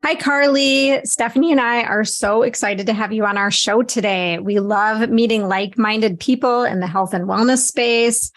Hi, Carlee. Stephanie and I are so excited to have you on our show today. We love meeting like-minded people in the health and wellness space,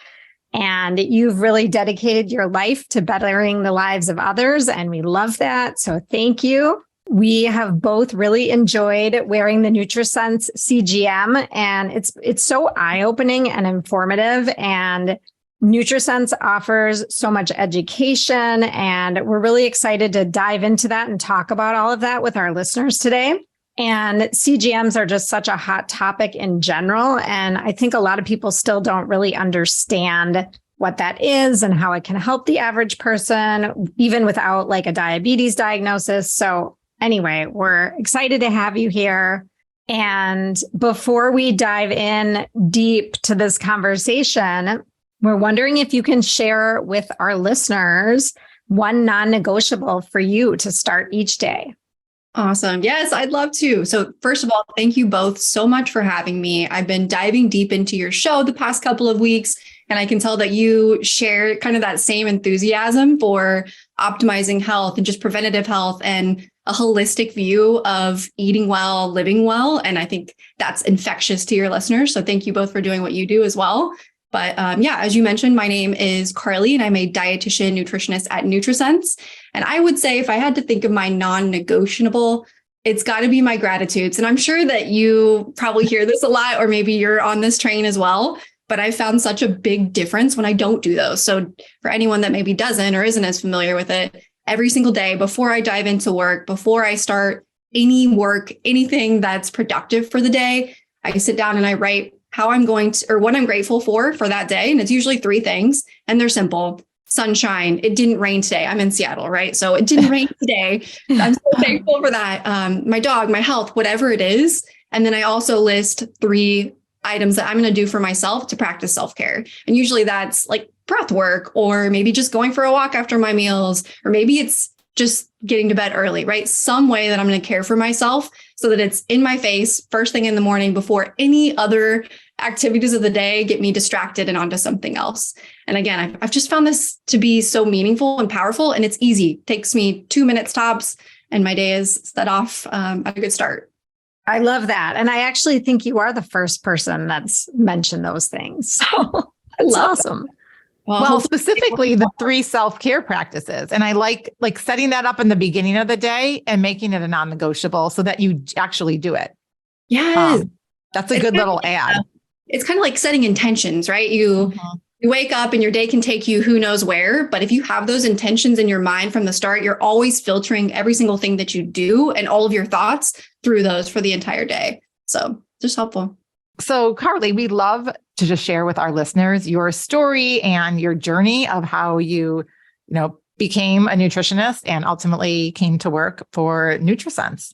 and you've really dedicated your life to bettering the lives of others, and we love that. So thank you. We have both really enjoyed wearing the Nutrisense CGM, and it's so eye-opening and informative, and Nutrisense offers so much education, and we're really excited to dive into that and talk about all of that with our listeners today. And CGMs are just such a hot topic in general, and I think a lot of people still don't really understand what that is and how it can help the average person, even without like a diabetes diagnosis. So anyway, we're excited to have you here. And before we dive in deep to this conversation, we're wondering if you can share with our listeners one non-negotiable for you to start each day. Awesome. Yes, I'd love to. So first of all, thank you both so much for having me. I've been diving deep into your show the past couple of weeks, and I can tell that you share kind of that same enthusiasm for optimizing health and just preventative health and a holistic view of eating well, living well. And I think that's infectious to your listeners. So thank you both for doing what you do as well. But as you mentioned, my name is Carlee, and I'm a dietitian nutritionist at Nutrisense. And I would say if I had to think of my non-negotiable, it's got to be my gratitudes. And I'm sure that you probably hear this a lot, or maybe you're on this train as well. But I found such a big difference when I don't do those. So for anyone that maybe doesn't or isn't as familiar with it, every single day before I dive into work, before I start any work, anything that's productive for the day, I sit down and I write how I'm going to, or what I'm grateful for that day. And it's usually 3 things, and they're simple. Sunshine. It didn't rain today. I'm in Seattle, right? So it didn't rain today. I'm so thankful for that. My dog, my health, whatever it is. And then I also list 3 items that I'm going to do for myself to practice self-care. And usually that's like breath work, or maybe just going for a walk after my meals, or maybe it's just getting to bed early, right? Some way that I'm going to care for myself so that it's in my face first thing in the morning before any other activities of the day get me distracted and onto something else. And again, I've just found this to be so meaningful and powerful, and it's easy. It takes me 2 minutes tops, and my day is set off at a good start. I love that. And I actually think you are the first person that's mentioned those things. So it's awesome. Well, specifically the 3 self-care practices. And I like setting that up in the beginning of the day and making it a non-negotiable so that you actually do it. Yes. That's a good little ad. It's kind of like setting intentions, right? You wake up and your day can take you who knows where. But if you have those intentions in your mind from the start, you're always filtering every single thing that you do and all of your thoughts through those for the entire day. So just helpful. So Carlee, we'd love to just share with our listeners your story and your journey of how you became a nutritionist and ultimately came to work for Nutrisense.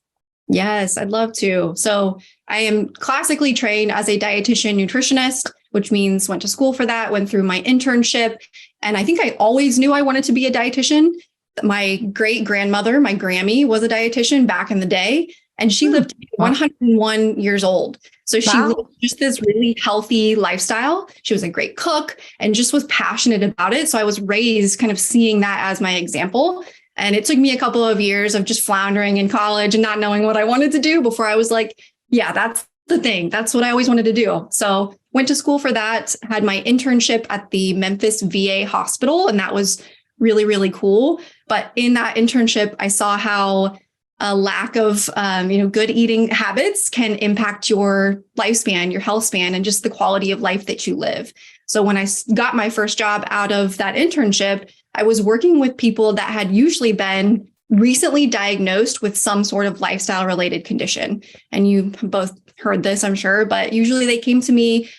Yes, I'd love to. So I am classically trained as a dietitian nutritionist, which means went to school for that, went through my internship. And I think I always knew I wanted to be a dietitian. My great grandmother, my Grammy, was a dietitian back in the day, and she lived 101 years old. So she lived just this really healthy lifestyle. She was a great cook and just was passionate about it. So I was raised kind of seeing that as my example. And it took me a couple of years of just floundering in college and not knowing what I wanted to do before I was like, yeah, that's the thing. That's what I always wanted to do. So went to school for that, had my internship at the Memphis VA hospital, and that was really, really cool. But in that internship, I saw how a lack of, good eating habits can impact your lifespan, your health span, and just the quality of life that you live. So when I got my first job out of that internship, I was working with people that had usually been recently diagnosed with some sort of lifestyle related condition. And you both heard this, I'm sure, but usually they came to me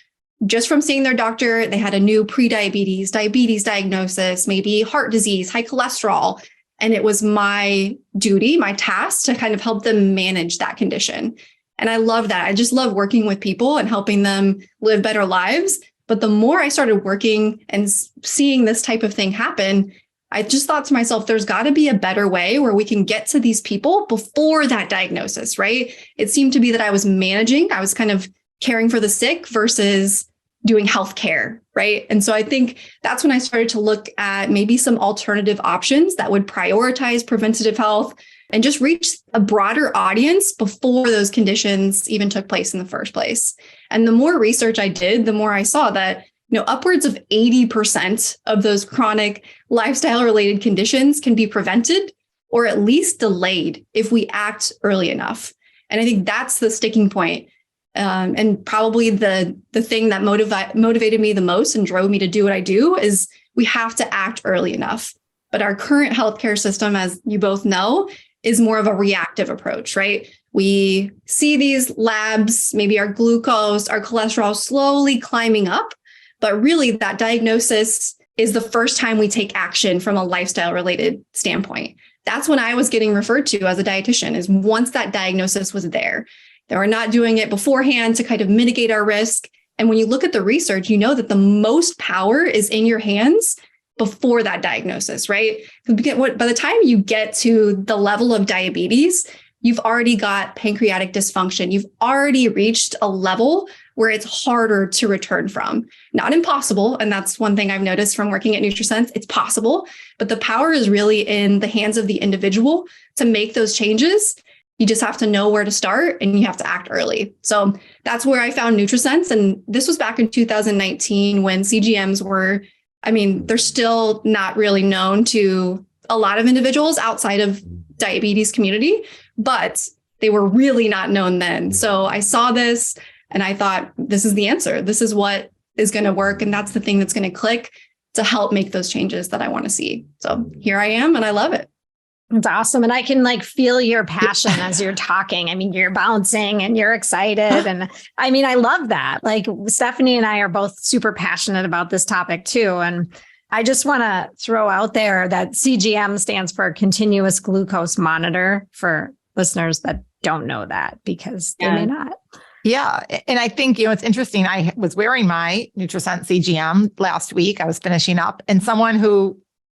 just from seeing their doctor. They had a new prediabetes, diabetes diagnosis, maybe heart disease, high cholesterol. And it was my duty, my task to kind of help them manage that condition. And I love that. I just love working with people and helping them live better lives. But the more I started working and seeing this type of thing happen, I just thought to myself, there's got to be a better way where we can get to these people before that diagnosis, right? It seemed to be that I was kind of caring for the sick versus doing healthcare, right? And so I think that's when I started to look at maybe some alternative options that would prioritize preventative health, and just reach a broader audience before those conditions even took place in the first place. And the more research I did, the more I saw that, upwards of 80% of those chronic lifestyle related conditions can be prevented or at least delayed if we act early enough. And I think that's the sticking point. And probably the thing that motivated me the most and drove me to do what I do is we have to act early enough. But our current healthcare system, as you both know, is more of a reactive approach, right? We see these labs, maybe our glucose, our cholesterol slowly climbing up, but really that diagnosis is the first time we take action from a lifestyle related standpoint. That's when I was getting referred to as a dietitian, is once that diagnosis was there. They were not doing it beforehand to kind of mitigate our risk. And when you look at the research, you know that the most power is in your hands before that diagnosis, right? By the time you get to the level of diabetes, you've already got pancreatic dysfunction. You've already reached a level where it's harder to return from. Not impossible. And that's one thing I've noticed from working at Nutrisense. It's possible, but the power is really in the hands of the individual to make those changes. You just have to know where to start and you have to act early. So that's where I found Nutrisense. And this was back in 2019 when CGMs were, they're still not really known to a lot of individuals outside of diabetes community, but they were really not known then. So I saw this and I thought, this is the answer. This is what is going to work. And that's the thing that's going to click to help make those changes that I want to see. So here I am and I love it. It's awesome. And I can feel your passion as you're talking. You're bouncing and you're excited. And I love that. Stephanie and I are both super passionate about this topic too. And I just want to throw out there that CGM stands for continuous glucose monitor for listeners that don't know that because they may not. Yeah. And I think, it's interesting. I was wearing my Nutrisense CGM last week. I was finishing up and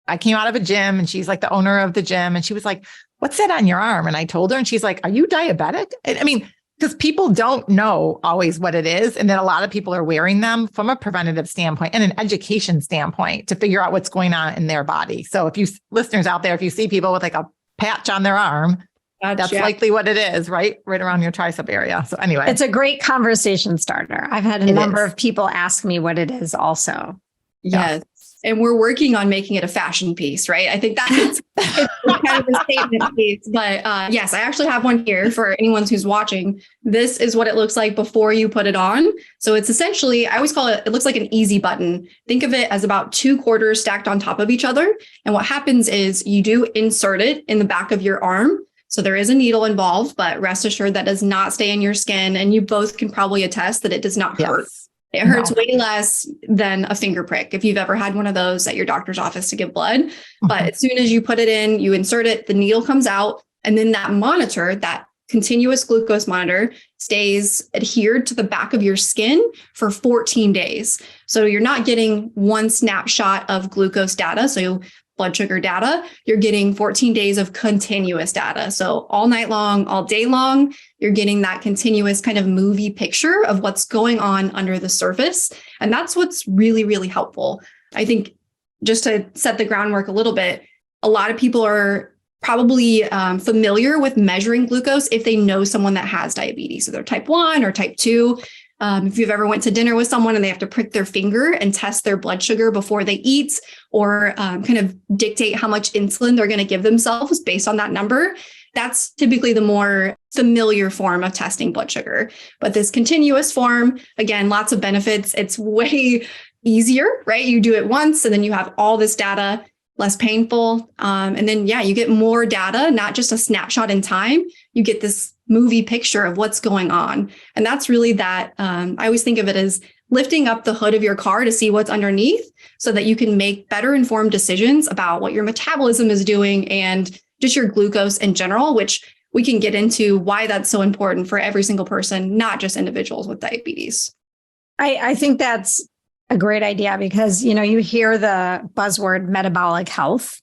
I came out of a gym and she's like the owner of the gym. And she was like, what's that on your arm? And I told her and she's like, are you diabetic? Because people don't know always what it is. And then a lot of people are wearing them from a preventative standpoint and an education standpoint to figure out what's going on in their body. So if you listeners out there, if you see people with a patch on their arm, that's likely what it is, right around your tricep area. So anyway, it's a great conversation starter. I've had a number of people ask me what it is also. Yes. And we're working on making it a fashion piece, right? I think that's kind of a statement piece. But yes, I actually have one here for anyone who's watching. This is what it looks like before you put it on. So it's essentially, I always call it looks like an easy button. Think of it as about 2 quarters stacked on top of each other. And what happens is you do insert it in the back of your arm. So there is a needle involved, but rest assured that does not stay in your skin. And you both can probably attest that it does not hurt. It hurts way less than a finger prick if you've ever had one of those at your doctor's office to give blood. But as soon as you put it in, you insert it, the needle comes out, and then that monitor, that continuous glucose monitor, stays adhered to the back of your skin for 14 days. So you're not getting one snapshot of glucose data. So blood sugar data, you're getting 14 days of continuous data. So all night long, all day long, you're getting that continuous kind of movie picture of what's going on under the surface. And that's what's really, really helpful. I think just to set the groundwork a little bit, a lot of people are probably familiar with measuring glucose if they know someone that has diabetes. So they're type 1 or type 2. If you've ever went to dinner with someone and they have to prick their finger and test their blood sugar before they eat, or kind of dictate how much insulin they're going to give themselves based on that number, that's typically the more familiar form of testing blood sugar. But this continuous form, again, lots of benefits. It's way easier, right? You do it once and then you have all this data, less painful. And then, you get more data, not just a snapshot in time. You get this movie picture of what's going on. And that's really that. I always think of it as lifting up the hood of your car to see what's underneath so that you can make better informed decisions about what your metabolism is doing and just your glucose in general, which we can get into why that's so important for every single person, not just individuals with diabetes. I think that's a great idea because, you hear the buzzword metabolic health,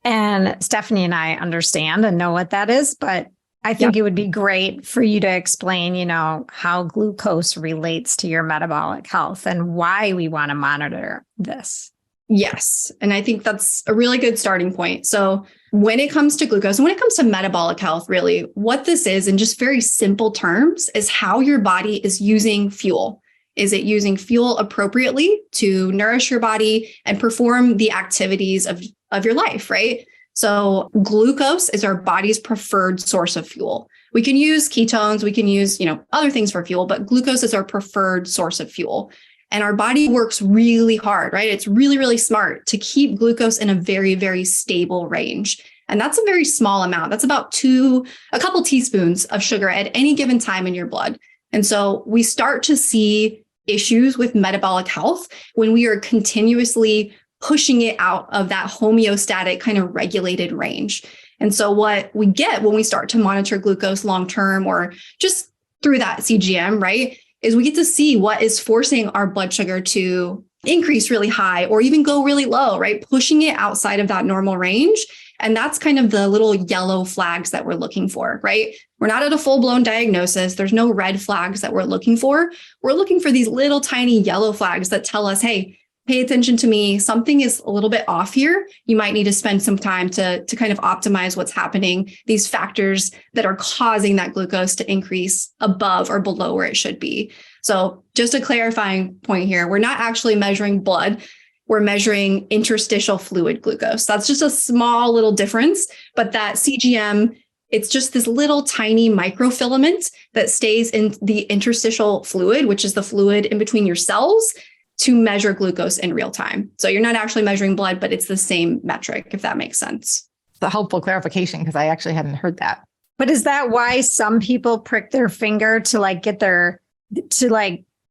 and Stephanie and I understand and know what that is, but I think it would be great for you to explain, how glucose relates to your metabolic health and why we want to monitor this. Yes. And I think that's a really good starting point. So when it comes to glucose and when it comes to metabolic health, really, what this is in just very simple terms is how your body is using fuel. Is it using fuel appropriately to nourish your body and perform the activities of your life, right? So glucose is our body's preferred source of fuel. We can use ketones, we can use, other things for fuel, but glucose is our preferred source of fuel. And our body works really hard, right? It's really, really smart to keep glucose in a very, very stable range. And that's a very small amount. That's about a couple teaspoons of sugar at any given time in your blood. And so we start to see issues with metabolic health when we are continuously pushing it out of that homeostatic kind of regulated range. And so what we get when we start to monitor glucose long-term or just through that CGM, right, is we get to see what is forcing our blood sugar to increase really high or even go really low, right? Pushing it outside of that normal range. And that's kind of the little yellow flags that we're looking for, right? We're not at a full-blown diagnosis. There's no red flags that we're looking for. We're looking for these little tiny yellow flags that tell us, hey, pay attention to me. Something is a little bit off here. You might need to spend some time to kind of optimize what's happening, these factors that are causing that glucose to increase above or below where it should be. So just a clarifying point here, we're not actually measuring blood. We're measuring interstitial fluid glucose. That's just a small little difference, but that CGM, it's just this little tiny microfilament that stays in the interstitial fluid, which is the fluid in between your cells, to measure glucose in real time. So you're not actually measuring blood, but it's the same metric, if that makes sense. It's a helpful clarification because I actually hadn't heard that. But is that why some people prick their finger to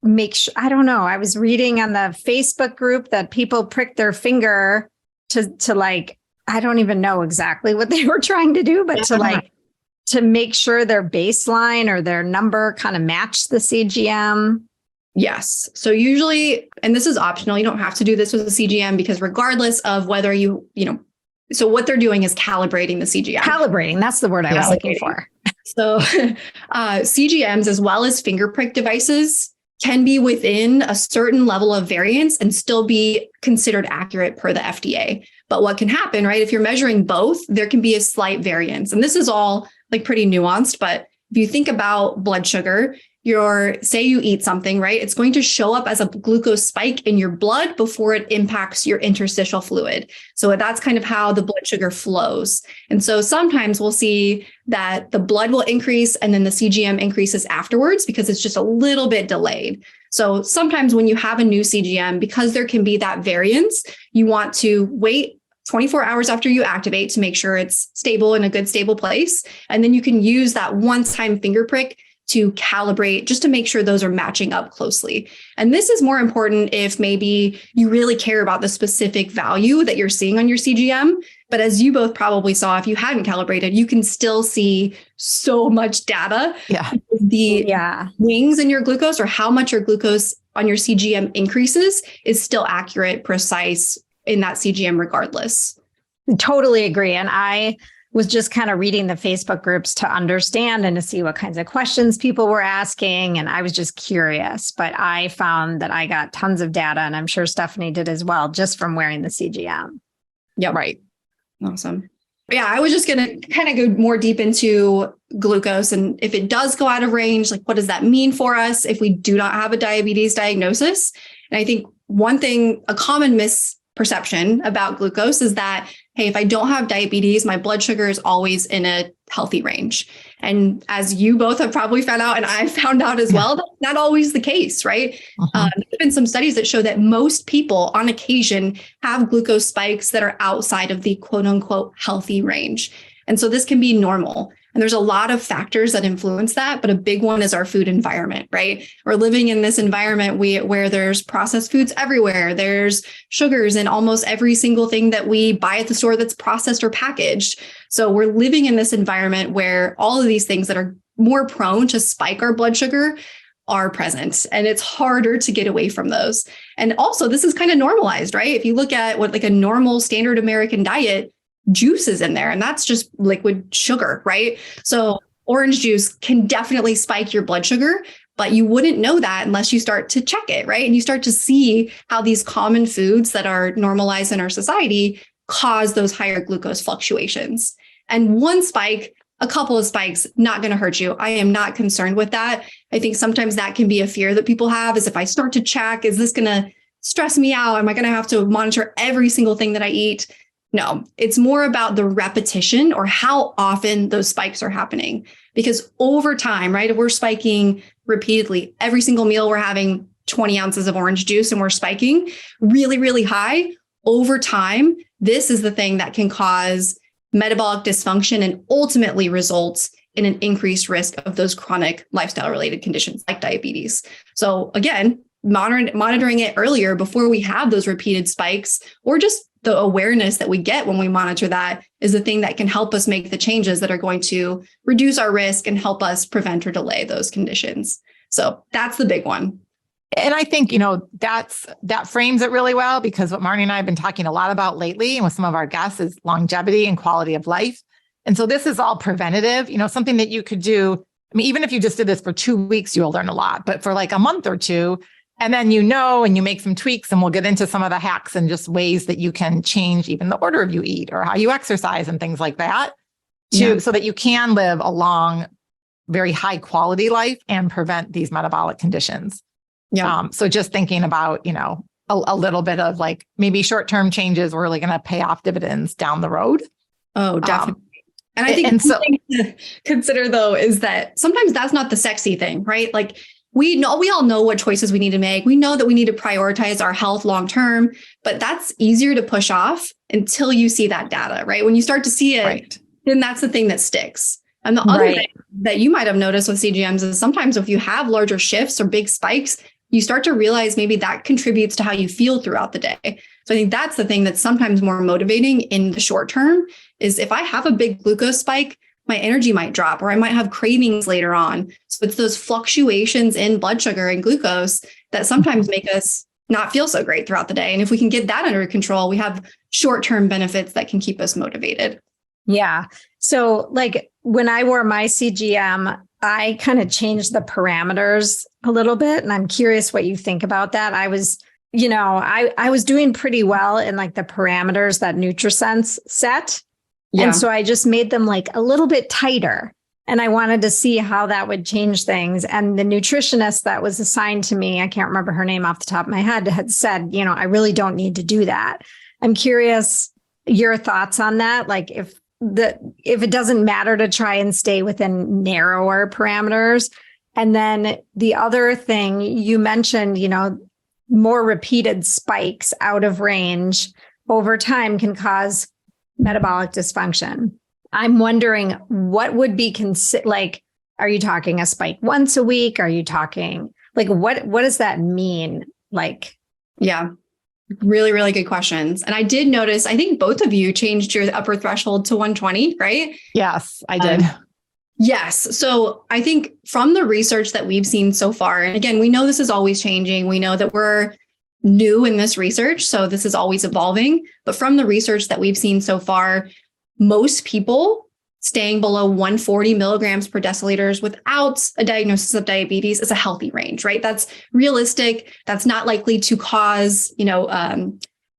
make sure? I don't know. I was reading on the Facebook group that people prick their finger to I don't even know exactly what they were trying to do, but to make sure their baseline or their number kind of matched the CGM. Yes. So usually, and this is optional, you don't have to do this with a CGM because regardless of whether so what they're doing is calibrating the CGM. Calibrating, that's the word I was looking for. So CGMs, as well as finger prick devices, can be within a certain level of variance and still be considered accurate per the FDA. But what can happen, right? If you're measuring both, there can be a slight variance. And this is all pretty nuanced, but if you think about blood sugar, say you eat something, right? It's going to show up as a glucose spike in your blood before it impacts your interstitial fluid. So that's kind of how the blood sugar flows. And so sometimes we'll see that the blood will increase and then the CGM increases afterwards because it's just a little bit delayed. So sometimes when you have a new CGM, because there can be that variance, you want to wait 24 hours after you activate to make sure it's stable in a good, stable place. And then you can use that one-time finger prick to calibrate just to make sure those are matching up closely. And this is more important if maybe you really care about the specific value that you're seeing on your CGM. But as you both probably saw, if you hadn't calibrated, you can still see so much data. Yeah. The wings in your glucose or how much your glucose on your CGM increases is still accurate, precise in that CGM regardless. Totally agree. And I was just kind of reading the Facebook groups to understand and to see what kinds of questions people were asking. And I was just curious, but I found that I got tons of data, and I'm sure Stephanie did as well, just from wearing the CGM. Yeah, right. Awesome. Yeah, I was just going to kind of go more deep into glucose. And if it does go out of range, what does that mean for us if we do not have a diabetes diagnosis? And I think one thing, a common misperception about glucose is that, hey, if I don't have diabetes, my blood sugar is always in a healthy range. And as you both have probably found out, and I found out as well, that's not always the case, right? There's been some studies that show that most people on occasion have glucose spikes that are outside of the quote unquote healthy range. And so this can be normal. And there's a lot of factors that influence that, but a big one is our food environment, right? We're living in this environment where there's processed foods everywhere. There's sugars in almost every single thing that we buy at the store that's processed or packaged. So we're living in this environment where all of these things that are more prone to spike our blood sugar are present, and it's harder to get away from those. And also, this is kind of normalized, right? If you look at what a normal standard American diet, juice is in there, and that's just liquid sugar, right? So orange juice can definitely spike your blood sugar, but you wouldn't know that unless you start to check it, right? And you start to see how these common foods that are normalized in our society cause those higher glucose fluctuations. And one spike, a couple of spikes, not going to hurt you. I am not concerned with that. I think sometimes that can be a fear that people have, is if I start to check, is this going to stress me out? Am I going to have to monitor every single thing that I eat? No, it's more about the repetition or how often those spikes are happening. Because over time, right, if we're spiking repeatedly, every single meal we're having 20 ounces of orange juice and we're spiking really, really high over time, this is the thing that can cause metabolic dysfunction and ultimately results in an increased risk of those chronic lifestyle related conditions like diabetes. So again, monitoring it earlier before we have those repeated spikes, or just the awareness that we get when we monitor that, is the thing that can help us make the changes that are going to reduce our risk and help us prevent or delay those conditions. So that's the big one. And I think, that frames it really well, because what Marnie and I have been talking a lot about lately and with some of our guests is longevity and quality of life. And so this is all preventative, something that you could do. I mean, even if you just did this for 2 weeks, you'll learn a lot, but for like a month or two, and then and you make some tweaks, and we'll get into some of the hacks and just ways that you can change even the order of you eat or how you exercise and things like that, so that you can live a long, very high quality life and prevent these metabolic conditions. Yeah. So just thinking about, a little bit of like maybe short-term changes are really going to pay off dividends down the road. Oh, definitely. And I think something to consider though, is that sometimes that's not the sexy thing, right? Like we all know what choices we need to make. We know that we need to prioritize our health long-term, but that's easier to push off until you see that data, right? When you start to see it, then that's the thing that sticks. And the other thing that you might have noticed with CGMs is sometimes if you have larger shifts or big spikes, you start to realize maybe that contributes to how you feel throughout the day. So I think that's the thing that's sometimes more motivating in the short term, is if I have a big glucose spike, my energy might drop, or I might have cravings later on. So it's those fluctuations in blood sugar and glucose that sometimes make us not feel so great throughout the day. And if we can get that under control, we have short-term benefits that can keep us motivated. Yeah. So like when I wore my CGM, I kind of changed the parameters a little bit. And I'm curious what you think about that. I was, I was doing pretty well in like the parameters that Nutrisense set. Yeah. And so I just made them like a little bit tighter. And I wanted to see how that would change things. And the nutritionist that was assigned to me, I can't remember her name off the top of my head, had said, I really don't need to do that. I'm curious your thoughts on that. Like if it doesn't matter to try and stay within narrower parameters. And then the other thing you mentioned, more repeated spikes out of range over time can cause metabolic dysfunction. I'm wondering what would be like, are you talking a spike once a week? Are you talking like, what does that mean? Like, yeah. Really, really good questions. And I did notice, I think both of you changed your upper threshold to 120, right? Yes, I did. Yes. So I think from the research that we've seen so far, and again, we know this is always changing. We know that we're new in this research, so this is always evolving. But from the research that we've seen so far, most people staying below 140 milligrams per deciliters without a diagnosis of diabetes is a healthy range, right? That's realistic. That's not likely to cause,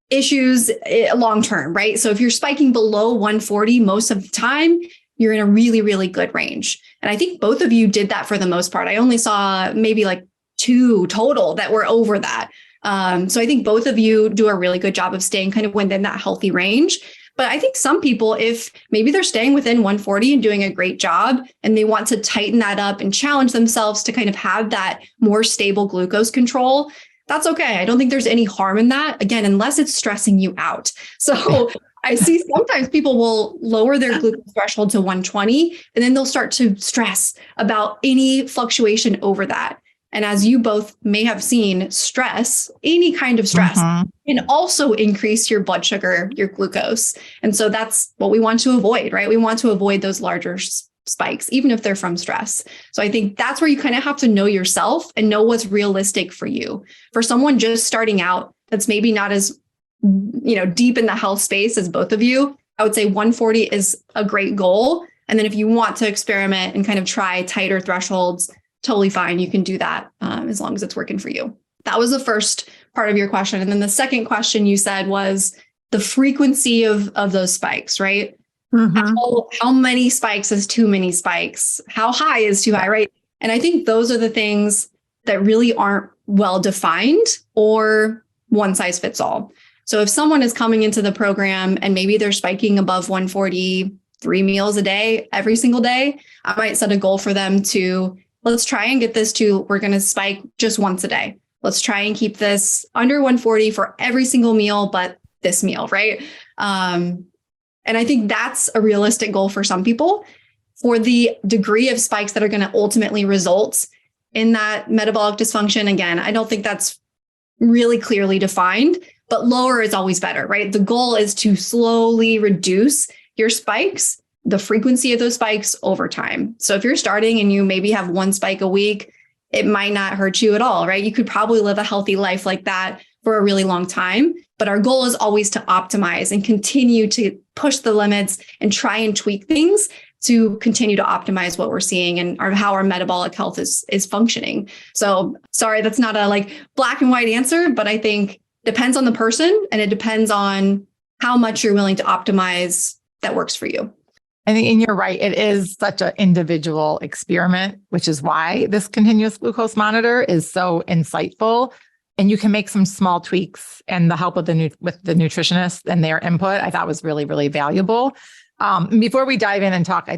issues long-term, right? So if you're spiking below 140 most of the time, you're in a really, really good range. And I think both of you did that for the most part. I only saw maybe like 2 total that were over that. So I think both of you do a really good job of staying kind of within that healthy range. But I think some people, if maybe they're staying within 140 and doing a great job, and they want to tighten that up and challenge themselves to kind of have that more stable glucose control, that's okay. I don't think there's any harm in that, again, unless it's stressing you out. So I see sometimes people will lower their glucose threshold to 120, and then they'll start to stress about any fluctuation over that. And as you both may have seen, stress, any kind of stress, can also increase your blood sugar, your glucose. And so that's what we want to avoid, right? We want to avoid those larger spikes, even if they're from stress. So I think that's where you kind of have to know yourself and know what's realistic for you. For someone just starting out, that's maybe not as, deep in the health space as both of you, I would say 140 is a great goal. And then if you want to experiment and kind of try tighter thresholds, totally fine. You can do that as long as it's working for you. That was the first part of your question. And then the second question you said was, the frequency of those spikes, right? Mhm. How many spikes is too many spikes? How high is too high, right? And I think those are the things that really aren't well defined or one size fits all. So if someone is coming into the program and maybe they're spiking above 140, 3 meals a day, every single day, I might set a goal for them to, let's try and get this to, we're going to spike just once a day. Let's try and keep this under 140 for every single meal, but this meal, right? And I think that's a realistic goal for some people. For the degree of spikes that are going to ultimately result in that metabolic dysfunction, again, I don't think that's really clearly defined, but lower is always better, right? The goal is to slowly reduce your spikes, the frequency of those spikes over time. So if you're starting and you maybe have one spike a week, it might not hurt you at all, right? You could probably live a healthy life like that for a really long time. But our goal is always to optimize and continue to push the limits and try and tweak things to continue to optimize what we're seeing and how our metabolic health is functioning. So sorry, that's not a like black and white answer, but I think depends on the person and it depends on how much you're willing to optimize that works for you. And you're right. It is such an individual experiment, which is why this continuous glucose monitor is so insightful. And you can make some small tweaks, and the help of with the nutritionist and their input, I thought was really, really valuable. Before we dive in and talk,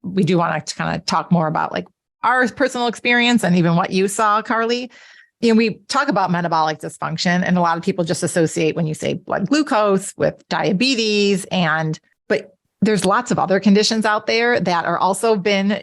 we do want to kind of talk more about like our personal experience and even what you saw, Carlee. You know, we talk about metabolic dysfunction, and a lot of people just associate when you say blood glucose with diabetes, but there's lots of other conditions out there that are also been,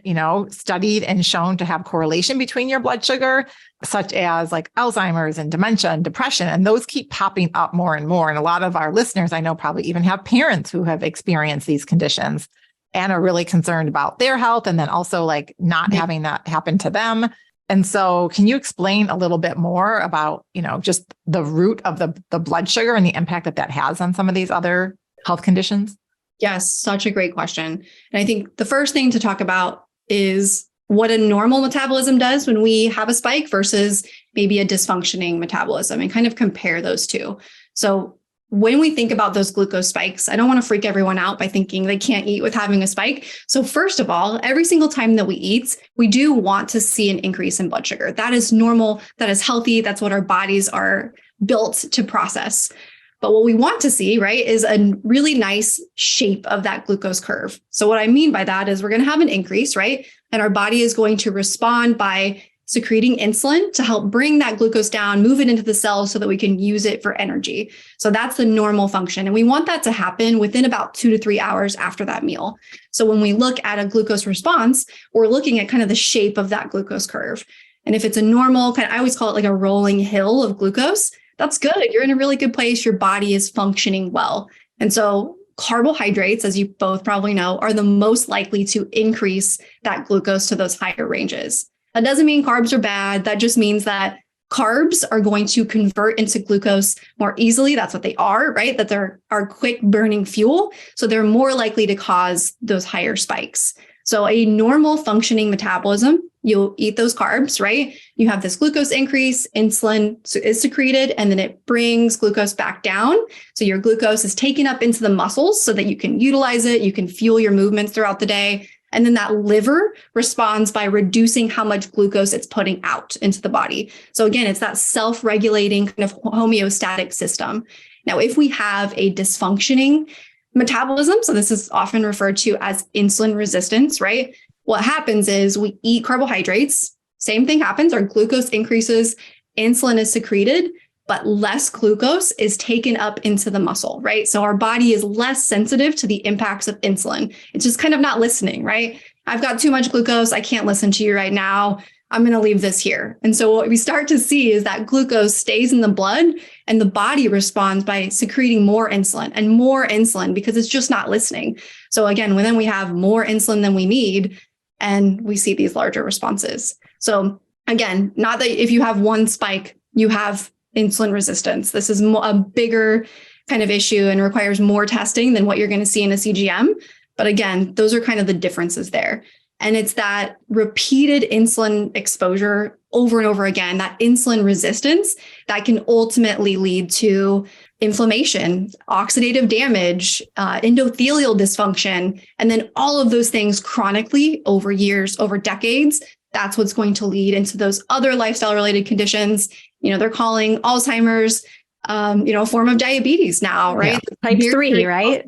studied and shown to have correlation between your blood sugar, such as like Alzheimer's and dementia and depression. And those keep popping up more and more. And a lot of our listeners, I know, probably even have parents who have experienced these conditions and are really concerned about their health. And then also like not having that happen to them. And so can you explain a little bit more about, just the root of the blood sugar and the impact that has on some of these other health conditions? Yes, such a great question. And I think the first thing to talk about is what a normal metabolism does when we have a spike versus maybe a dysfunctioning metabolism, and kind of compare those two. So when we think about those glucose spikes, I don't want to freak everyone out by thinking they can't eat with having a spike. So first of all, every single time that we eat, we do want to see an increase in blood sugar. That is normal. That is healthy. That's what our bodies are built to process. But what we want to see, right, is a really nice shape of that glucose curve. So what I mean by that is we're going to have an increase, right? And our body is going to respond by secreting insulin to help bring that glucose down, move it into the cells so that we can use it for energy. So that's the normal function. And we want that to happen within about 2 to 3 hours after that meal. So when we look at a glucose response, we're looking at kind of the shape of that glucose curve. And if it's a normal I always call it like a rolling hill of glucose, that's good. You're in a really good place. Your body is functioning well. And so carbohydrates, as you both probably know, are the most likely to increase that glucose to those higher ranges. That doesn't mean carbs are bad. That just means that carbs are going to convert into glucose more easily. That's what they are, right? That they're our quick burning fuel. So they're more likely to cause those higher spikes. So a normal functioning metabolism, you'll eat those carbs, right? You have this glucose increase, insulin is secreted, and then it brings glucose back down. So your glucose is taken up into the muscles so that you can utilize it. You can fuel your movements throughout the day. And then that liver responds by reducing how much glucose it's putting out into the body. So again, it's that self-regulating kind of homeostatic system. Now, if we have a dysfunctioning metabolism, so this is often referred to as insulin resistance, right? What happens is we eat carbohydrates, same thing happens, our glucose increases, insulin is secreted, but less glucose is taken up into the muscle, right? So our body is less sensitive to the impacts of insulin. It's just kind of not listening, right? I've got too much glucose. I can't listen to you right now. I'm going to leave this here. And so what we start to see is that glucose stays in the blood and the body responds by secreting more insulin because it's just not listening. So again, then we have more insulin than we need and we see these larger responses. So again, not that if you have one spike, you have insulin resistance. This is a bigger kind of issue and requires more testing than what you're going to see in a CGM. But again, those are kind of the differences there. And it's that repeated insulin exposure over and over again, that insulin resistance that can ultimately lead to inflammation, oxidative damage, endothelial dysfunction, and then all of those things chronically over years, over decades. That's what's going to lead into those other lifestyle related conditions. They're calling Alzheimer's, a form of diabetes now, right? Yeah. Type 3, right?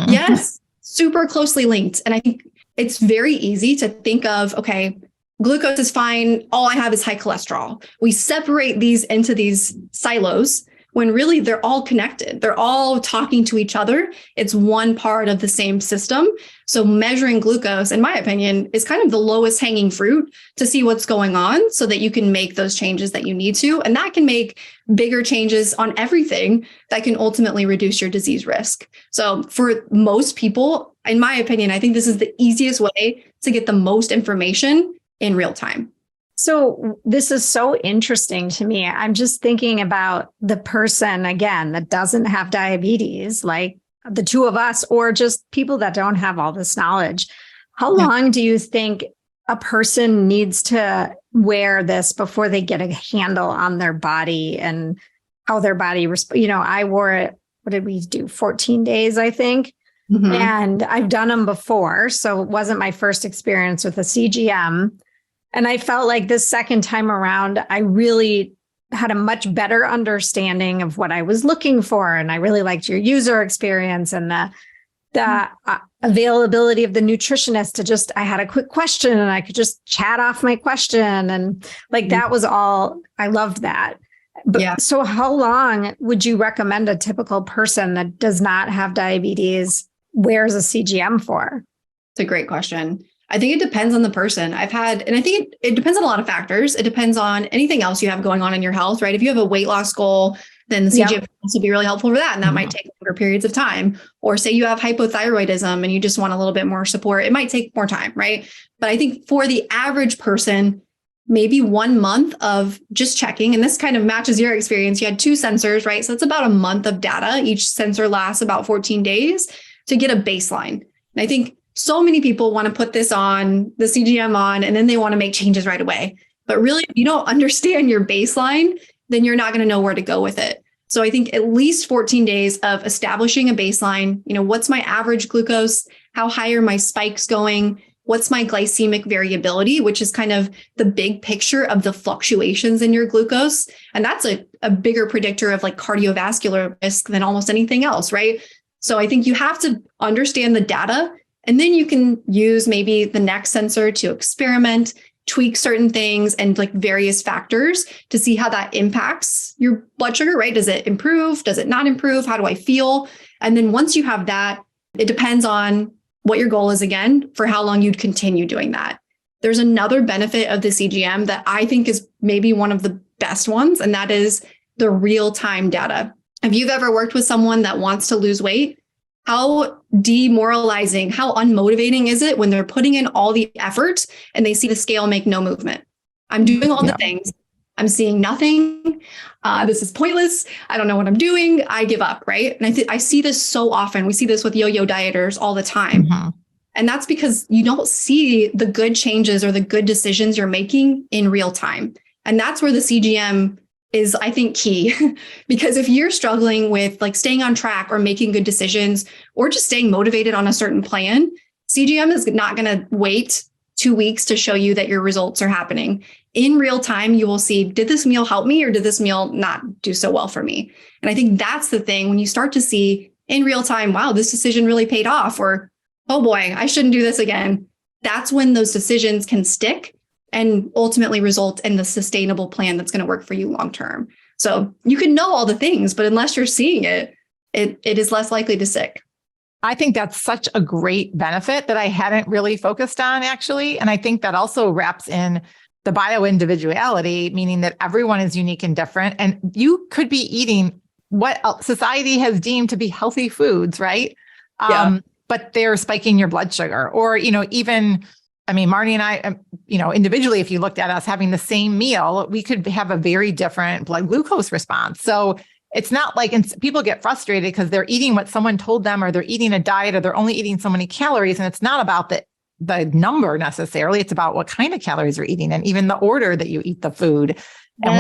Yes, super closely linked. And I think it's very easy to think of, okay, glucose is fine. All I have is high cholesterol. We separate these into these silos when really they're all connected. They're all talking to each other. It's one part of the same system. So measuring glucose, in my opinion, is kind of the lowest hanging fruit to see what's going on so that you can make those changes that you need to. And that can make bigger changes on everything that can ultimately reduce your disease risk. So for most people, in my opinion, I think this is the easiest way to get the most information in real time. So this is so interesting to me. I'm just thinking about the person, again, that doesn't have diabetes, like the two of us, or just people that don't have all this knowledge. How long do you think a person needs to wear this before they get a handle on their body and how their body responds? I wore it, what did we do? 14 days, I think. Mm-hmm. And I've done them before. So it wasn't my first experience with a CGM. And I felt like this second time around, I really had a much better understanding of what I was looking for. And I really liked your user experience and the availability of the nutritionist to I had a quick question and I could just chat off my question. And that was all, I loved that. But So how long would you recommend a typical person that does not have diabetes wears a CGM for? It's a great question. I think it depends on the person. I think it depends on a lot of factors. It depends on anything else you have going on in your health, right? If you have a weight loss goal, then the CGM will also be really helpful for that. And that might take longer periods of time. Or say you have hypothyroidism and you just want a little bit more support. It might take more time, right? But I think for the average person, maybe 1 month of just checking, and this kind of matches your experience. You had 2 sensors, right? So it's about a month of data. Each sensor lasts about 14 days to get a baseline. And I think so many people want to put this on, the CGM on, and then they want to make changes right away. But really, if you don't understand your baseline, then you're not going to know where to go with it. So I think at least 14 days of establishing a baseline. What's my average glucose? How high are my spikes going? What's my glycemic variability, which is kind of the big picture of the fluctuations in your glucose. And that's a bigger predictor of cardiovascular risk than almost anything else, right? So I think you have to understand the data. And then you can use maybe the next sensor to experiment, tweak certain things and various factors to see how that impacts your blood sugar, right? Does it improve? Does it not improve? How do I feel? And then once you have that, it depends on what your goal is again, for how long you'd continue doing that. There's another benefit of the CGM that I think is maybe one of the best ones, and that is the real-time data. If you've ever worked with someone that wants to lose weight, how demoralizing, how unmotivating is it when they're putting in all the effort and they see the scale make no movement? I'm doing all the things. I'm seeing nothing. This is pointless. I don't know what I'm doing. I give up, right? And I see this so often. We see this with yo-yo dieters all the time. Mm-hmm. And that's because you don't see the good changes or the good decisions you're making in real time. And that's where the CGM is, I think, key. Because if you're struggling with staying on track or making good decisions or just staying motivated on a certain plan, CGM is not going to wait 2 weeks to show you that your results are happening. In real time, you will see, did this meal help me or did this meal not do so well for me? And I think that's the thing when you start to see in real time, wow, this decision really paid off, or, oh boy, I shouldn't do this again. That's when those decisions can stick and ultimately result in the sustainable plan that's going to work for you long term. So you can know all the things, but unless you're seeing it, it is less likely to stick. I think that's such a great benefit that I hadn't really focused on, actually. And I think that also wraps in the bio-individuality, meaning that everyone is unique and different. And you could be eating what society has deemed to be healthy foods, right? But they're spiking your blood sugar, or, even, Marnie and I, individually, if you looked at us having the same meal, we could have a very different blood glucose response. So it's not people get frustrated because they're eating what someone told them, or they're eating a diet, or they're only eating so many calories. And it's not about the number necessarily. It's about what kind of calories you're eating and even the order that you eat the food and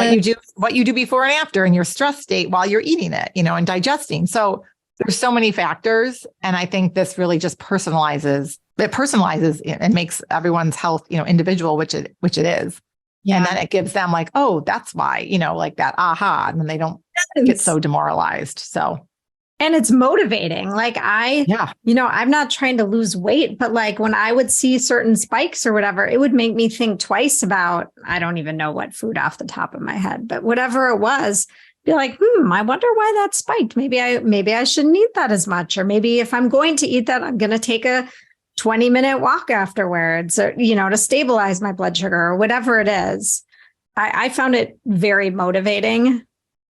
what you do before and after in your stress state while you're eating it, and digesting. So there's so many factors. And I think this really just personalizes and makes everyone's health, individual, which it is. Yeah. And then it gives them like, oh, that's why, like that aha. And then they don't get so demoralized. So. And it's motivating. Like I'm not trying to lose weight, but like when I would see certain spikes or whatever, it would make me think twice about, I don't even know what food off the top of my head, but whatever it was, be like, I wonder why that spiked. Maybe I shouldn't eat that as much. Or maybe if I'm going to eat that, I'm going to take a 20-minute walk afterwards, or, to stabilize my blood sugar or whatever it is. I found it very motivating.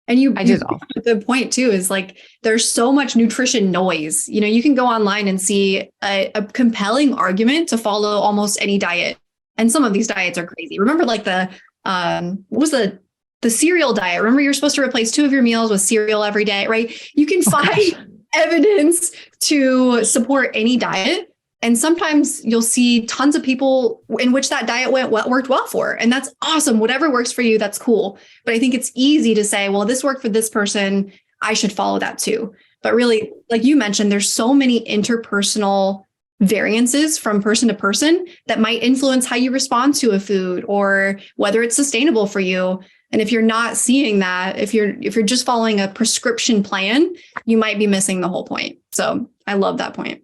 And I did. The point too is like, there's so much nutrition noise. You can go online and see a compelling argument to follow almost any diet. And some of these diets are crazy. Remember like the cereal diet? Remember you're supposed to replace 2 of your meals with cereal every day, right? You can find evidence to support any diet. And sometimes you'll see tons of people in which that diet worked well for. And that's awesome. Whatever works for you, that's cool. But I think it's easy to say, well, this worked for this person, I should follow that too. But really, like you mentioned, there's so many interpersonal variances from person to person that might influence how you respond to a food or whether it's sustainable for you. And if you're not seeing that, if you're just following a prescription plan, you might be missing the whole point. So I love that point.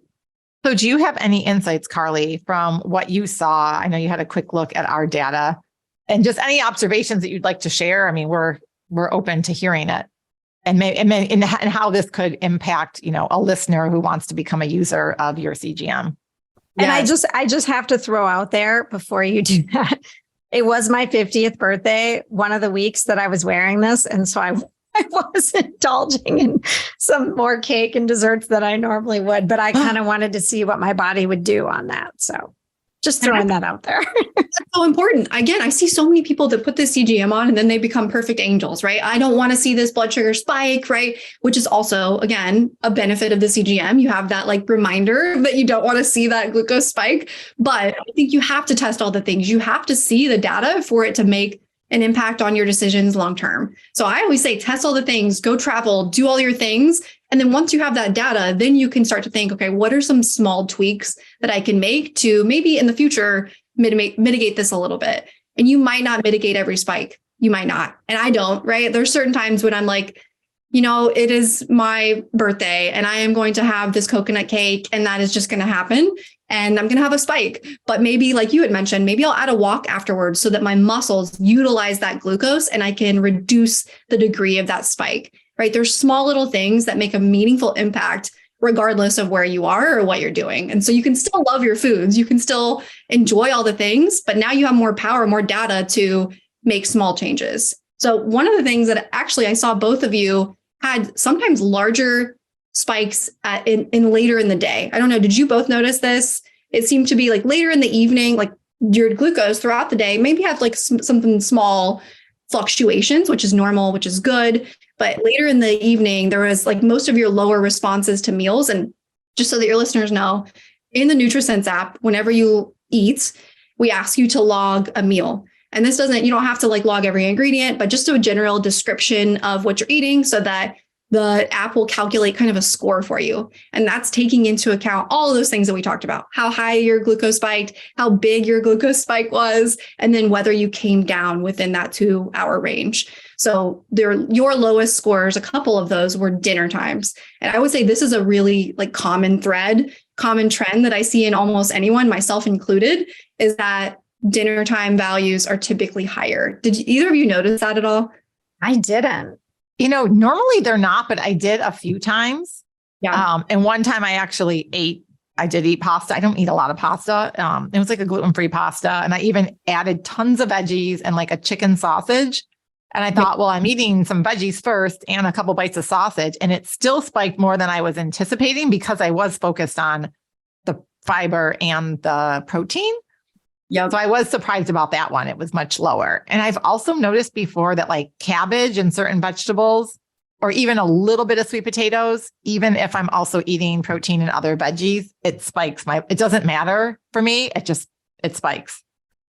So do you have any insights, Carlee, from what you saw? I know you had a quick look at our data and just any observations that you'd like to share. I mean, we're open to hearing it and how this could impact, a listener who wants to become a user of your CGM. And I just have to throw out there before you do that. It was my 50th birthday, one of the weeks that I was wearing this. And so I was indulging in some more cake and desserts than I normally would, but I kind of wanted to see what my body would do on that. So just throwing that out there. That's so important. Again, I see so many people that put this CGM on and then they become perfect angels, right? I don't want to see this blood sugar spike, right? Which is also, again, a benefit of the CGM. You have that like reminder that you don't want to see that glucose spike. But I think you have to test all the things. You have to see the data for it to make an impact on your decisions long-term. So I always say, test all the things, go travel, do all your things. And then once you have that data, then you can start to think, okay, what are some small tweaks that I can make to maybe in the future mitigate this a little bit? And you might not mitigate every spike. You might not. And I don't, right? There's certain times when I'm like, it is my birthday and I am going to have this coconut cake and that is just going to happen. And I'm going to have a spike, but maybe like you had mentioned, maybe I'll add a walk afterwards so that my muscles utilize that glucose and I can reduce the degree of that spike, right? There's small little things that make a meaningful impact regardless of where you are or what you're doing. And so you can still love your foods. You can still enjoy all the things, but now you have more power, more data to make small changes. So one of the things that actually I saw both of you had sometimes larger spikes in later in the day. I don't know. Did you both notice this? It seemed to be like later in the evening, like your glucose throughout the day maybe have like something small fluctuations, which is normal, which is good. But later in the evening, there was like most of your lower responses to meals. And just so that your listeners know, in the Nutrisense app, whenever you eat, we ask you to log a meal. And this you don't have to like log every ingredient, but just a general description of what you're eating so that the app will calculate kind of a score for you. And that's taking into account all of those things that we talked about, how high your glucose spiked, how big your glucose spike was, and then whether you came down within that 2-hour range. So your lowest scores, a couple of those were dinner times. And I would say this is a really like common trend that I see in almost anyone, myself included, is that dinner time values are typically higher. Did either of you notice that at all? I didn't. Normally they're not, but I did a few times. Yeah. And one time I did eat pasta. I don't eat a lot of pasta. It was like a gluten-free pasta. And I even added tons of veggies and like a chicken sausage. And I thought, well, I'm eating some veggies first and a couple bites of sausage. And it still spiked more than I was anticipating because I was focused on the fiber and the protein. Yeah. So I was surprised about that one. It was much lower. And I've also noticed before that like cabbage and certain vegetables or even a little bit of sweet potatoes, even if I'm also eating protein and other veggies, it spikes it doesn't matter for me. It spikes.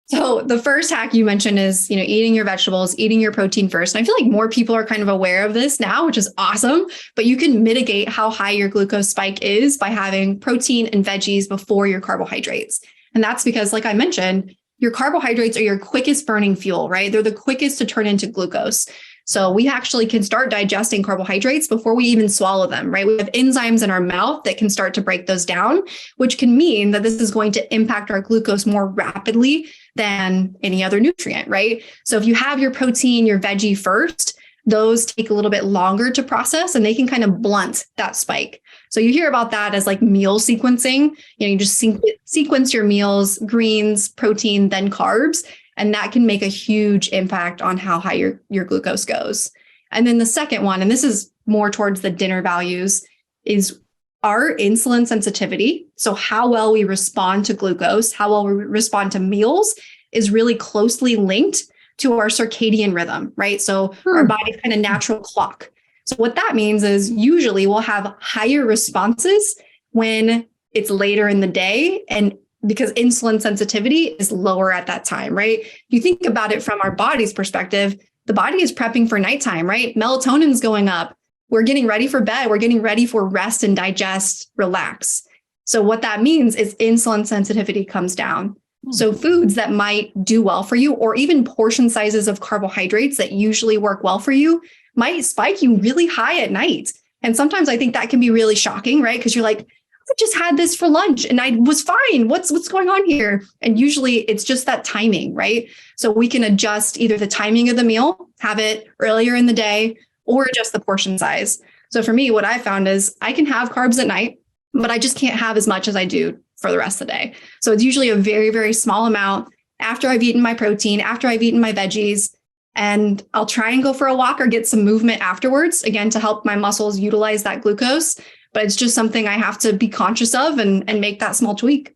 So the first hack you mentioned is, eating your vegetables, eating your protein first. And I feel like more people are kind of aware of this now, which is awesome, but you can mitigate how high your glucose spike is by having protein and veggies before your carbohydrates. And that's because, like I mentioned, your carbohydrates are your quickest burning fuel, right? They're the quickest to turn into glucose. So we actually can start digesting carbohydrates before we even swallow them, right? We have enzymes in our mouth that can start to break those down, which can mean that this is going to impact our glucose more rapidly than any other nutrient, right? So if you have your protein, your veggie first, those take a little bit longer to process and they can kind of blunt that spike. So you hear about that as like meal sequencing. You just sequence your meals, greens, protein, then carbs. And that can make a huge impact on how high your glucose goes. And then the second one, and this is more towards the dinner values, is our insulin sensitivity. So how well we respond to glucose, how well we respond to meals is really closely linked to our circadian rhythm, right? So our body's kind of natural clock. So what that means is usually we'll have higher responses when it's later in the day, and because insulin sensitivity is lower at that time, right? If you think about it from our body's perspective, the body is prepping for nighttime, right? Melatonin's going up. We're getting ready for bed. We're getting ready for rest and digest, relax. So what that means is insulin sensitivity comes down. So foods that might do well for you, or even portion sizes of carbohydrates that usually work well for you, might spike you really high at night. And sometimes I think that can be really shocking, right? Because you're like, I just had this for lunch and I was fine. What's going on here? And usually it's just that timing, right? So we can adjust either the timing of the meal, have it earlier in the day, or adjust the portion size. So for me, what I found is I can have carbs at night, but I just can't have as much as I do for the rest of the day. So it's usually a very, very small amount after I've eaten my protein, after I've eaten my veggies, and I'll try and go for a walk or get some movement afterwards, again, to help my muscles utilize that glucose. But it's just something I have to be conscious of and make that small tweak.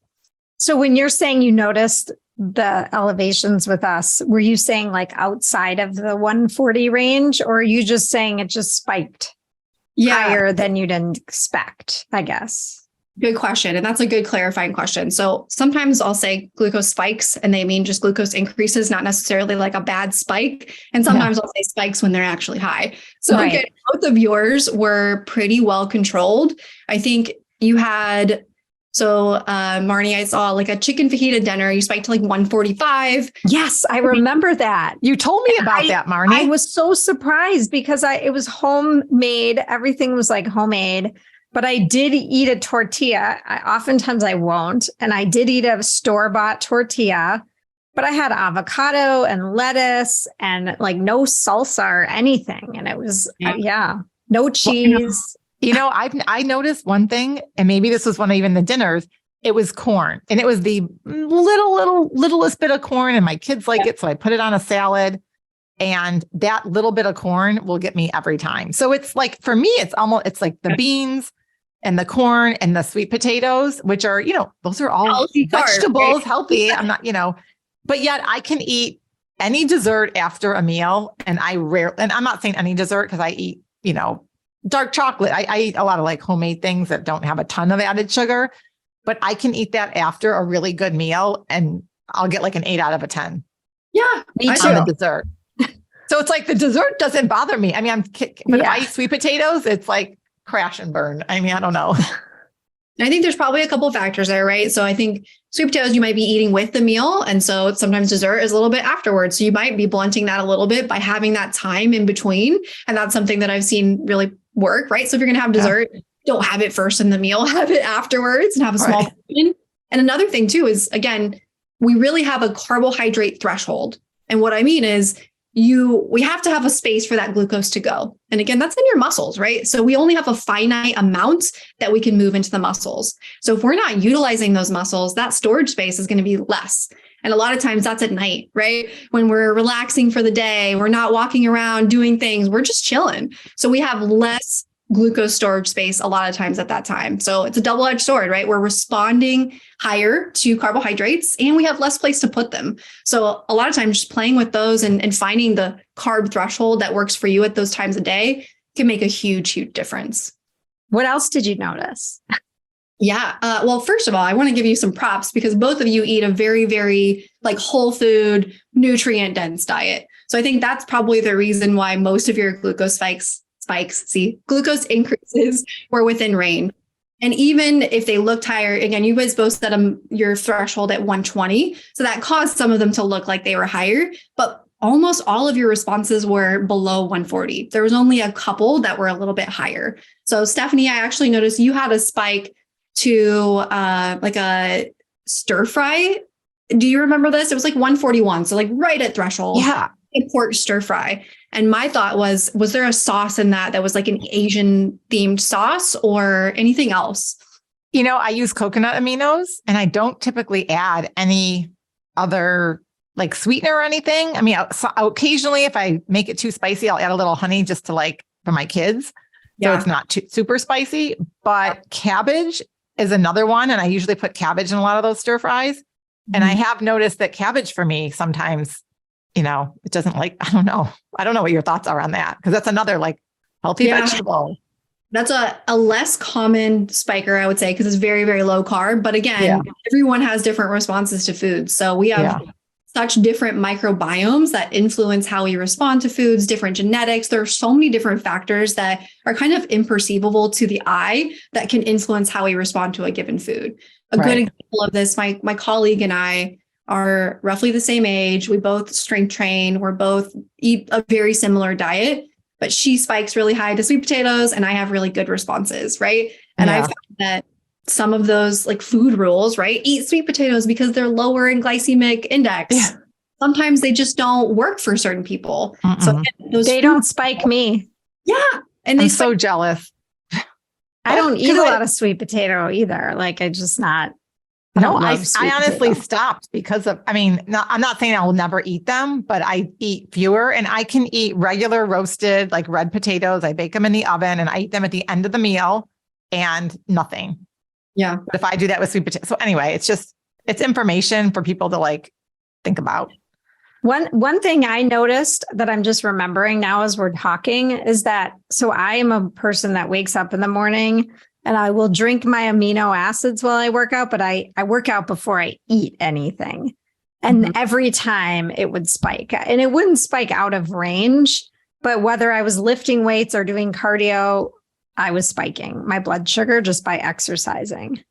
So when you're saying you noticed the elevations with us, were you saying like outside of the 140 range, or are you just saying it just spiked higher than you didn't expect, I guess? Good question. And that's a good clarifying question. So sometimes I'll say glucose spikes and they mean just glucose increases, not necessarily like a bad spike. And sometimes I'll say spikes when they're actually high. So again, both of yours were pretty well controlled. I think you had, Marnie, I saw like a chicken fajita dinner. You spiked to like 145. Yes, I remember that. You told me about that, Marnie. I was so surprised because it was homemade. Everything was like homemade. But I did eat a tortilla. Oftentimes I won't. And I did eat a store-bought tortilla, but I had avocado and lettuce and like no salsa or anything. And it was, no cheese. Well, I noticed one thing, and maybe this was one of even the dinners, it was corn. And it was the littlest bit of corn, and my kids like it. So I put it on a salad. And that little bit of corn will get me every time. So it's like, for me, it's like the beans and the corn and the sweet potatoes, which are, those are all healthy vegetables, healthy. I'm not, but yet I can eat any dessert after a meal. And and I'm not saying any dessert because I eat, dark chocolate. I eat a lot of like homemade things that don't have a ton of added sugar, but I can eat that after a really good meal and I'll get like an 8 out of a 10. Yeah, me too. On the dessert. So it's like the dessert doesn't bother me. I mean, but if I eat sweet potatoes, it's like crash and burn. I mean, I don't know. I think there's probably a couple of factors there, right? So I think sweet potatoes you might be eating with the meal. And so sometimes dessert is a little bit afterwards. So you might be blunting that a little bit by having that time in between. And that's something that I've seen really work, right? So if you're going to have dessert, don't have it first in the meal, have it afterwards and have a small portion. And another thing too is, again, we really have a carbohydrate threshold. And what I mean is we have to have a space for that glucose to go. And again, that's in your muscles, right? So we only have a finite amount that we can move into the muscles. So if we're not utilizing those muscles, that storage space is going to be less. And a lot of times that's at night, right? When we're relaxing for the day, we're not walking around doing things, we're just chilling. So we have less glucose storage space a lot of times at that time. So it's a double-edged sword, right? We're responding higher to carbohydrates and we have less place to put them. So a lot of times just playing with those and finding the carb threshold that works for you at those times of day can make a huge, huge difference. What else did you notice? Yeah. Well, first of all, I want to give you some props because both of you eat a very, very like whole food, nutrient dense diet. So I think that's probably the reason why most of your glucose glucose increases were within range. And even if they looked higher, again, you guys both set your threshold at 120. So that caused some of them to look like they were higher, but almost all of your responses were below 140. There was only a couple that were a little bit higher. So Stephanie, I actually noticed you had a spike to like a stir fry. Do you remember this? It was like 141. So like right at threshold. Yeah. A pork stir fry. And my thought was there a sauce in that was like an Asian themed sauce or anything else? I use coconut aminos and I don't typically add any other like sweetener or anything. I mean, occasionally if I make it too spicy, I'll add a little honey just to like for my kids. So it's not too super spicy, but cabbage is another one. And I usually put cabbage in a lot of those stir fries. Mm-hmm. And I have noticed that cabbage for me sometimes, it doesn't like, I don't know what your thoughts are on that. Cause that's another like healthy vegetable. That's a less common spiker, I would say, because it's very, very low carb. But again, everyone has different responses to food. So we have such different microbiomes that influence how we respond to foods, different genetics. There are so many different factors that are kind of imperceivable to the eye that can influence how we respond to a given food. A good example of this, my colleague and I are roughly the same age. We both strength train. We're both eat a very similar diet, but she spikes really high to sweet potatoes and I have really good responses, right? And I found that some of those like food rules, right? Eat sweet potatoes because they're lower in glycemic index. Yeah. Sometimes they just don't work for certain people. So they don't spike me. Yeah. And I'm so jealous. I don't eat a lot of sweet potato either. Like I honestly stopped because of, I'm not saying I will never eat them, but I eat fewer and I can eat regular roasted, like red potatoes. I bake them in the oven and I eat them at the end of the meal and nothing. Yeah. But if I do that with sweet potato. So anyway, it's information for people to like think about. One thing I noticed that I'm just remembering now as we're talking is that, so I am a person that wakes up in the morning and I will drink my amino acids while I work out, but I work out before I eat anything. And every time it would spike and it wouldn't spike out of range, but whether I was lifting weights or doing cardio, I was spiking my blood sugar just by exercising.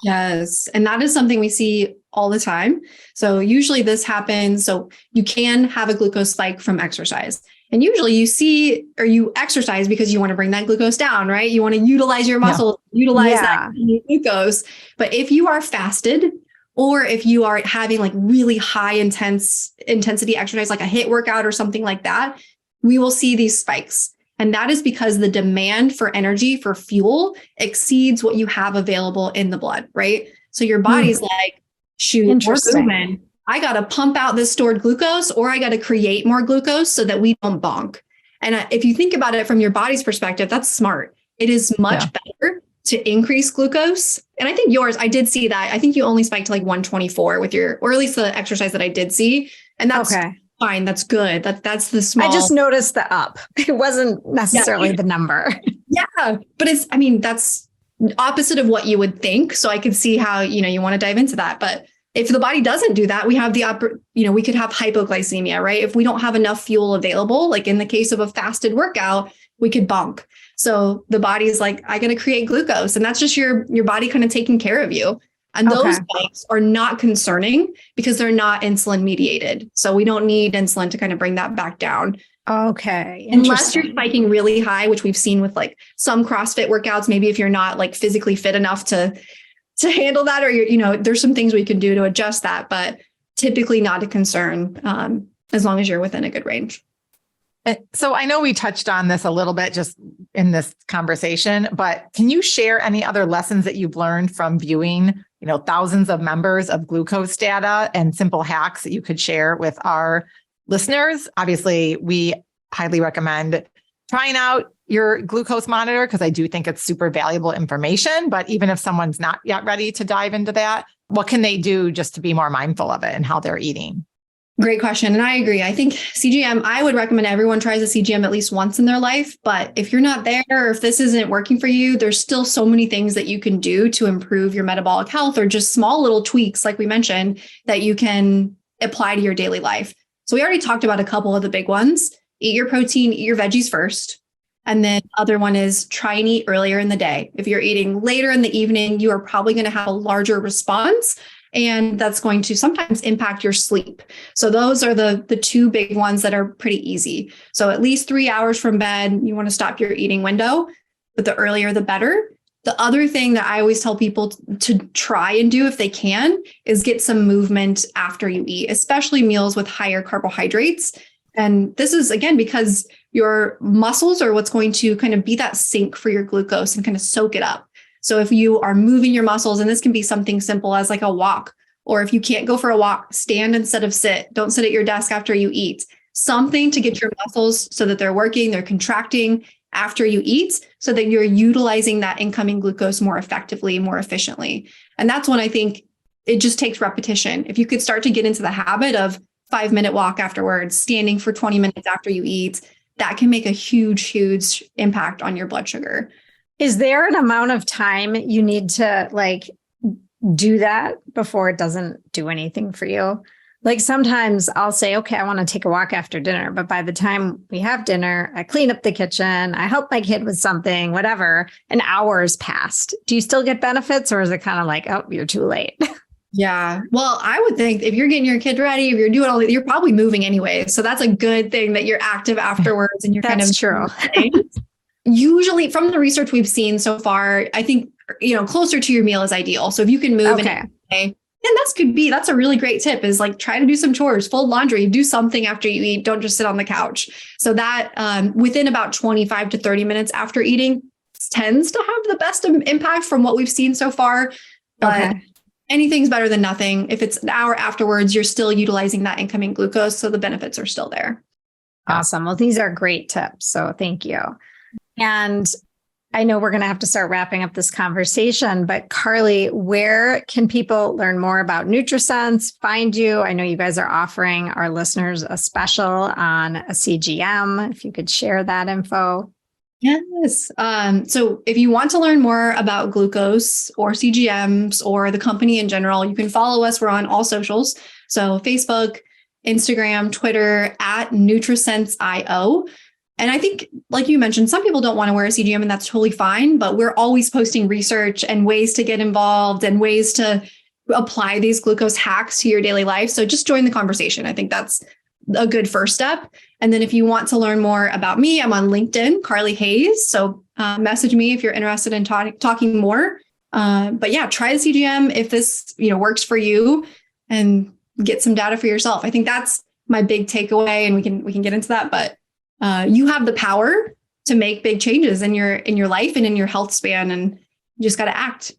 Yes. And that is something we see all the time. So usually this happens. So you can have a glucose spike from exercise. And usually you exercise because you want to bring that glucose down, right? You want to utilize your muscles, utilize that glucose. But if you are fasted, or if you are having like really high intensity exercise, like a HIIT workout or something like that, we will see these spikes. And that is because the demand for energy, for fuel, exceeds what you have available in the blood, right? So your body's like, shoot, we're moving. I got to pump out this stored glucose, or I got to create more glucose so that we don't bonk. And if you think about it from your body's perspective, that's smart. It is much better to increase glucose. And I think yours, I did see that. I think you only spiked to like 124 with or at least the exercise that I did see. And that's fine. That's good. That's the small. I just noticed the up. It wasn't necessarily the number. Yeah. But that's opposite of what you would think. So I could see how, you want to dive into that. But if the body doesn't do that, we have we could have hypoglycemia, right? If we don't have enough fuel available, like in the case of a fasted workout, we could bonk. So the body's like, I got to create glucose. And that's just your body kind of taking care of you. And those spikes are not concerning because they're not insulin mediated. So we don't need insulin to kind of bring that back down. Okay. Unless you're spiking really high, which we've seen with like some CrossFit workouts, maybe if you're not like physically fit enough to handle that, or there's some things we can do to adjust that, but typically not a concern as long as you're within a good range. So I know we touched on this a little bit just in this conversation, but can you share any other lessons that you've learned from viewing, thousands of members of glucose data and simple hacks that you could share with our listeners? Obviously, we highly recommend trying out your glucose monitor because I do think it's super valuable information. But even if someone's not yet ready to dive into that, what can they do just to be more mindful of it and how they're eating? Great question. And I agree. I think CGM, I would recommend everyone tries a CGM at least once in their life. But if you're not there, or if this isn't working for you, there's still so many things that you can do to improve your metabolic health, or just small little tweaks, like we mentioned, that you can apply to your daily life. So we already talked about a couple of the big ones. Eat your protein, eat your veggies first. And then other one is try and eat earlier in the day. If you're eating later in the evening, you are probably going to have a larger response. And that's going to sometimes impact your sleep. So those are the two big ones that are pretty easy. So at least 3 hours from bed, you want to stop your eating window, but the earlier, the better. The other thing that I always tell people to try and do if they can is get some movement after you eat, especially meals with higher carbohydrates. And this is, again, because your muscles are what's going to kind of be that sink for your glucose and kind of soak it up. So if you are moving your muscles, and this can be something simple as like a walk, or if you can't go for a walk, stand instead of sit. Don't sit at your desk after you eat. Something to get your muscles so that they're working, they're contracting after you eat, so that you're utilizing that incoming glucose more effectively, more efficiently. And that's when I think it just takes repetition. If you could start to get into the habit of 5-minute walk afterwards, standing for 20 minutes after you eat, that can make a huge, huge impact on your blood sugar. Is there an amount of time you need to like do that before it doesn't do anything for you? Like sometimes I'll say, okay, I want to take a walk after dinner, but by the time we have dinner, I clean up the kitchen, I help my kid with something, whatever, an hour has passed. Do you still get benefits, or is it kind of like, oh, you're too late? Yeah. Well, I would think if you're getting your kid ready, if you're doing all that, you're probably moving anyway. So that's a good thing that you're active afterwards and you're kind of true. Usually from the research we've seen so far, I think, closer to your meal is ideal. So if you can move in and that's a really great tip, is like try to do some chores, fold laundry, do something after you eat. Don't just sit on the couch. So that within about 25 to 30 minutes after eating tends to have the best impact from what we've seen so far. But anything's better than nothing. If it's an hour afterwards, you're still utilizing that incoming glucose. So the benefits are still there. Awesome. Well, these are great tips. So thank you. And I know we're going to have to start wrapping up this conversation, but Carlee, where can people learn more about Nutrisense, find you? I know you guys are offering our listeners a special on a CGM. If you could share that info. Yes. So if you want to learn more about glucose or CGMs or the company in general, you can follow us. We're on all socials. So Facebook, Instagram, Twitter, at Nutrisense.io. And I think, like you mentioned, some people don't want to wear a CGM, and that's totally fine, but we're always posting research and ways to get involved and ways to apply these glucose hacks to your daily life. So just join the conversation. I think that's a good first step. And then if you want to learn more about me, I'm on LinkedIn, Carlee Hayes. So message me if you're interested in talking more. But yeah, try the CGM if this works for you, and get some data for yourself. I think that's my big takeaway, and we can get into that. But you have the power to make big changes in your life and in your health span, and you just got to act.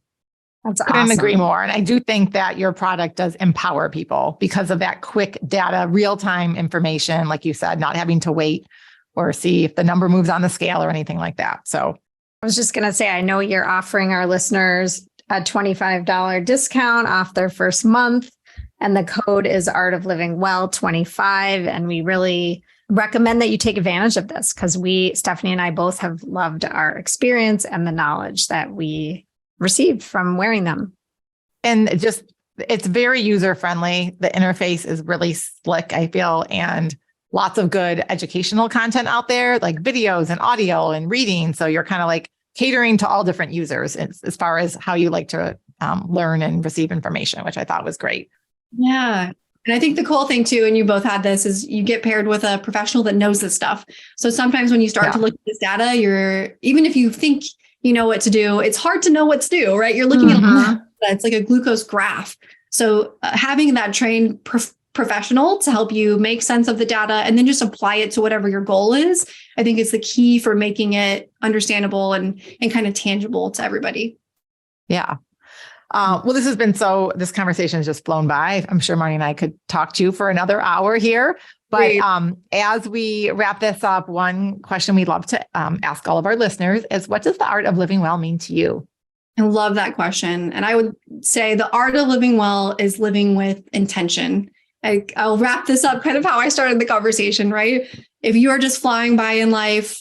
That's I couldn't awesome. agree more. And I do think that your product does empower people because of that quick data, real-time information, like you said, not having to wait or see if the number moves on the scale or anything like that. So I was just going to say, I know you're offering our listeners a $25 discount off their first month, and the code is Art of Living Well 25. And we really recommend that you take advantage of this, because Stephanie and I both have loved our experience and the knowledge that we received from wearing them. And it's very user-friendly. The interface is really slick, I feel, and lots of good educational content out there, like videos and audio and reading. So you're kind of like catering to all different users as far as how you like to learn and receive information, which I thought was great. Yeah. And I think the cool thing too, and you both had this, is you get paired with a professional that knows this stuff. So sometimes when you start to look at this data, even if you think you know what to do, it's hard to know what to do, right? You're looking at it's like a glucose graph. So having that trained professional to help you make sense of the data and then just apply it to whatever your goal is, I think is the key for making it understandable and kind of tangible to everybody. Yeah. Well, this conversation has just flown by. I'm sure Marnie and I could talk to you for another hour here. But as we wrap this up, one question we'd love to ask all of our listeners is, what does the art of living well mean to you? I love that question. And I would say the art of living well is living with intention. I'll wrap this up kind of how I started the conversation, right? If you are just flying by in life,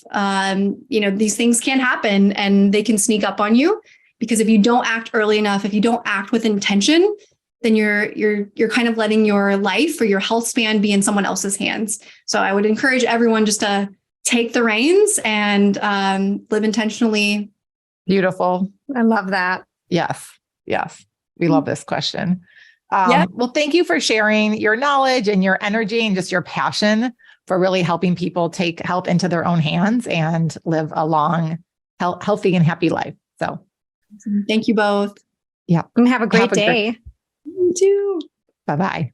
these things can happen and they can sneak up on you, because if you don't act early enough, if you don't act with intention, then you're kind of letting your life or your health span be in someone else's hands. So I would encourage everyone just to take the reins and live intentionally. Beautiful. I love that. Yes. We love this question. Well, thank you for sharing your knowledge and your energy and just your passion for really helping people take health into their own hands and live a long, healthy and happy life. So thank you both. Yeah. And have a great day. You too. Bye-bye.